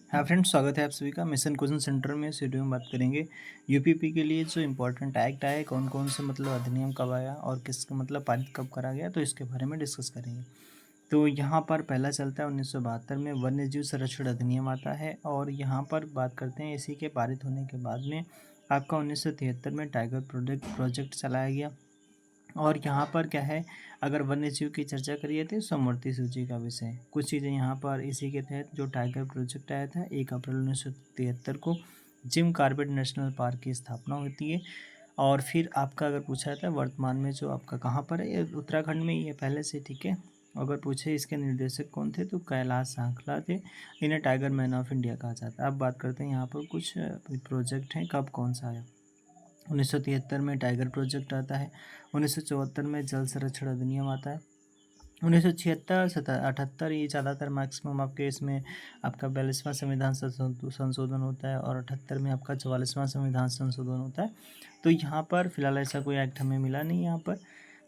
हाँ फ्रेंड्स, स्वागत है आप सभी का मिशन कोचिंग सेंटर में। इस वीडियो में बात करेंगे यूपीपी के लिए जो इम्पोर्टेंट एक्ट आए, कौन कौन से अधिनियम कब आया और किसका पारित कब करा गया, तो इसके बारे में डिस्कस करेंगे। तो यहाँ पर पहला चलता है 1972 में वन्य जीव संरक्षण अधिनियम आता है, और यहाँ पर बात करते हैं इसी के पारित होने के बाद में आपका 1973 में टाइगर प्रोजेक्ट चलाया गया। और यहाँ पर क्या है, अगर वन्य जीव की चर्चा करिए तो समवर्ती सूची का विषय कुछ चीज़ें यहाँ पर इसी के तहत जो टाइगर प्रोजेक्ट आया था 1 अप्रैल 1973 को जिम कॉर्बेट नेशनल पार्क की स्थापना होती है। और फिर आपका अगर पूछा जाता है वर्तमान में जो आपका कहाँ पर है, ये उत्तराखंड में ही है पहले से, ठीक है। अगर पूछे इसके निर्देशक कौन थे तो कैलाश सांखला थे। इन्हें टाइगर मैन ऑफ इंडिया कहा जाता है। अब बात करते हैं यहाँ पर कुछ प्रोजेक्ट हैं, कब कौन सा आया। 1973 में टाइगर प्रोजेक्ट आता है। 1974 में जल संरक्षण अधिनियम आता है। 1976 78 ये ज़्यादातर मैक्सिमम आपके इसमें आपका 42वां संविधान संशोधन होता है, और 78 में आपका 44वां संविधान संशोधन होता है। तो यहाँ पर फिलहाल ऐसा कोई एक्ट हमें मिला नहीं। यहाँ पर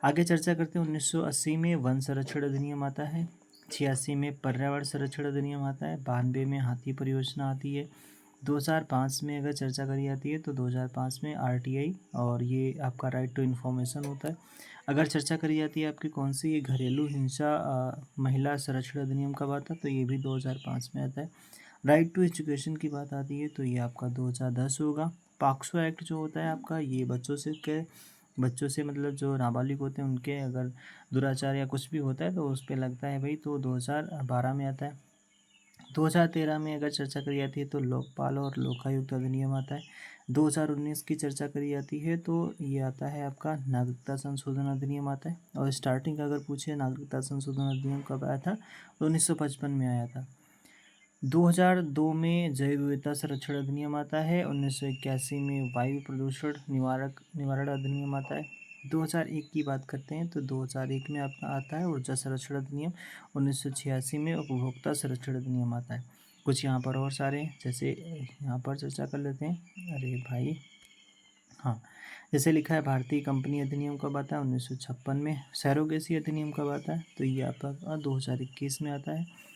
आगे चर्चा करते हैं। 1980 में वन संरक्षण अधिनियम आता है। 86 में पर्यावरण संरक्षण अधिनियम आता है। 92 में हाथी परियोजना आती है। 2005 में अगर चर्चा करी जाती है तो 2005 में आरटीआई, और ये आपका राइट टू इन्फॉर्मेशन होता है। अगर चर्चा करी जाती है आपकी कौन सी, ये घरेलू हिंसा महिला संरक्षण अधिनियम कब आता है, तो ये भी 2005 में आता है। राइट टू एजुकेशन की बात आती है तो ये आपका 2010 होगा। पॉक्सो एक्ट जो होता है आपका, ये बच्चों से जो नाबालिग होते हैं उनके अगर दुराचार या कुछ भी होता है तो उस पर लगता है भाई, तो 2012 में आता है। 2013 में अगर चर्चा करी जाती है तो लोकपाल और लोकायुक्त अधिनियम आता है। 2019 की चर्चा करी जाती है तो ये आता है आपका नागरिकता संशोधन अधिनियम आता है। और स्टार्टिंग अगर पूछे नागरिकता संशोधन अधिनियम कब आया था, तो 1955 में आया था। 2002 में जैव विविधता संरक्षण अधिनियम आता है। 1981 में वायु प्रदूषण निवारण अधिनियम आता है। 2001 की बात करते हैं तो 2001 में आपका आता है ऊर्जा संरक्षण अधिनियम। 1986 में उपभोक्ता संरक्षण अधिनियम आता है। कुछ यहाँ पर और सारे जैसे यहाँ पर चर्चा कर लेते हैं। अरे भाई, हाँ, जैसे लिखा है भारतीय कंपनी अधिनियम कब आता है, 1956 में। सैरोगेसी अधिनियम कब आता है, तो ये आपका 2021 में आता है।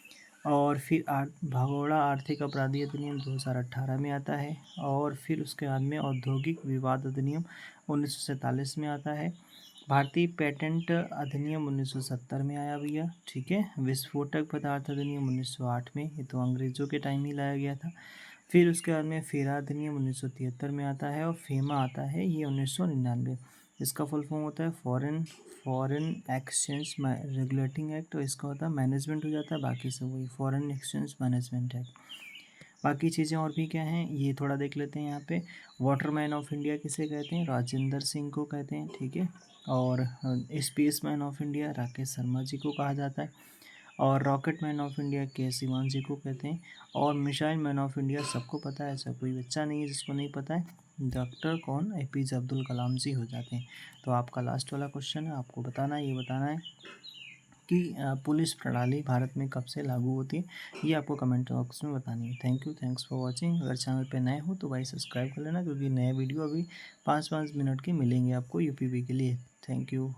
और फिर भगोड़ा आर्थिक अपराधी अधिनियम 2018 में आता है। और फिर उसके बाद में औद्योगिक विवाद अधिनियम 1947 में आता है। भारतीय पेटेंट अधिनियम 1970 में आया भैया, ठीक है। विस्फोटक पदार्थ अधिनियम 1908 में, ये तो अंग्रेजों के टाइम ही लाया गया था। फिर उसके बाद में फेरा अधिनियम 1973 में आता है, और फेमा आता है ये 1999। इसका फुल फॉर्म होता है फॉरेन एक्सचेंज रेगुलेटिंग एक्ट, और इसका होता है मैनेजमेंट हो जाता है, बाकी सब वही फॉरेन एक्सचेंज मैनेजमेंट एक्ट। बाकी चीज़ें और भी क्या हैं ये थोड़ा देख लेते हैं यहाँ पे। वाटरमैन ऑफ इंडिया किसे कहते हैं, राजेंद्र सिंह को कहते हैं, ठीक है। और space man of India Rakesh Sharma ji को कहा जाता है। और रॉकेट मैन ऑफ इंडिया के सिवान जी को कहते हैं। और मिसाइल मैन ऑफ इंडिया सबको पता है, ऐसा कोई बच्चा नहीं है जिसको नहीं पता है, डॉक्टर कौन, एपीजे अब्दुल कलाम जी हो जाते हैं। तो आपका लास्ट वाला क्वेश्चन है, आपको बताना है, ये बताना है कि पुलिस प्रणाली भारत में कब से लागू होती है, ये आपको कमेंट बॉक्स में बतानी है। Thanks for watching. अगर चैनल पे नए हो तो भाई सब्सक्राइब कर लेना, क्योंकि नए वीडियो अभी 5-5 मिनट के मिलेंगे आपको यूपीपी के लिए। Thank you.